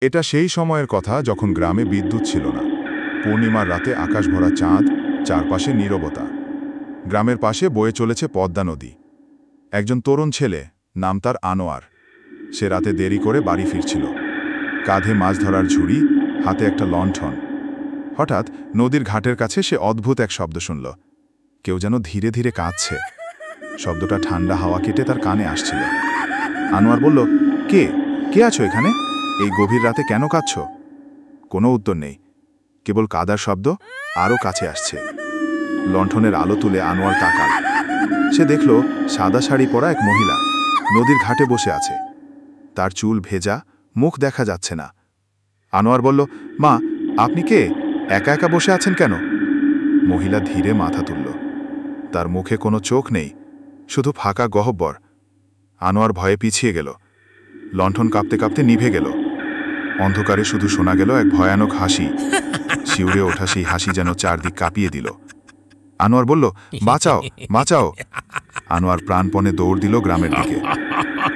এটা সেই সময়ের কথা যখন গ্রামে বিদ্যুৎ ছিল না। পূর্ণিমার রাতে আকাশ ভরা চাঁদ, চারপাশে নীরবতা। গ্রামের পাশে বয়ে চলেছে পদ্মা নদী। একজন তরুণ ছেলে, নাম তার আনোয়ার। সে রাতে দেরি করে বাড়ি ফিরছিল, কাঁধে মাছ ধরার ঝুড়ি, হাতে একটা লণ্ঠন। হঠাৎ নদীর ঘাটের কাছে সে অদ্ভুত এক শব্দ শুনল। কেউ যেন ধীরে ধীরে কাঁদছে। শব্দটা ঠান্ডা হাওয়া কেটে তার কানে আসছিল। আনোয়ার বলল, কে কে আছো এখানে? এই গভীর রাতে কেন কাঁদছ? কোনো উত্তর নেই, কেবল কাদার শব্দ আরও কাছে আসছে। লণ্ঠনের আলো তুলে আনোয়ার তাকাল। সে দেখল সাদা শাড়ি পরা এক মহিলা নদীর ঘাটে বসে আছে। তার চুল ভেজা, মুখ দেখা যাচ্ছে না। আনোয়ার বলল, মা, আপনি কে? একা একা বসে আছেন কেন? মহিলা ধীরে মাথা তুলল। তার মুখে কোনো চোখ নেই, শুধু ফাঁকা গহ্বর। আনোয়ার ভয়ে পিছিয়ে গেল। লণ্ঠন কাঁপতে কাঁপতে নিভে গেল। অন্ধকারে শুধু শোনা গেল এক ভয়ানক হাসি। শিউরে ওঠা সেই হাসি যেন চারদিক কাঁপিয়ে দিল। আনোয়ার বলল, বাঁচাও, বাঁচাও। আনোয়ার প্রাণপণে দৌড় দিল গ্রামের দিকে।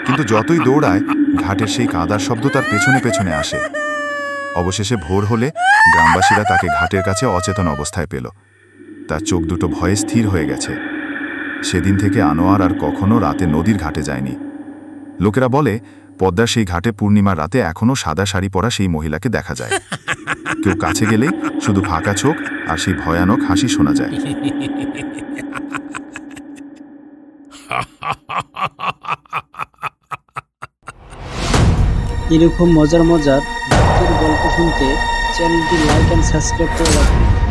কিন্তু যতই দৌড়ায়, ঘাটের সেই কাঁদার শব্দ তার পেছনে পেছনে আসে। অবশেষে ভোর হলে গ্রামবাসীরা তাকে ঘাটের কাছে অচেতন অবস্থায় পেল। তার চোখ দুটো ভয়ে স্থির হয়ে গেছে। সেদিন থেকে আনোয়ার আর কখনো রাতে নদীর ঘাটে যায়নি। লোকেরা বলে, পদ্মার সেই ঘাটে পূর্ণিমার রাতে এখনও সাদা শাড়ি পরা সেই মহিলাকে দেখা যায়। কেউ কাছে গেলে শুধু ফাঁকা চোখ আর সেই ভয়ানক হাসি শোনা যায়। এরকম মজার মজার গল্প শুনতে চ্যানেলটি লাইক এন্ড সাবস্ক্রাইব করে রাখুন।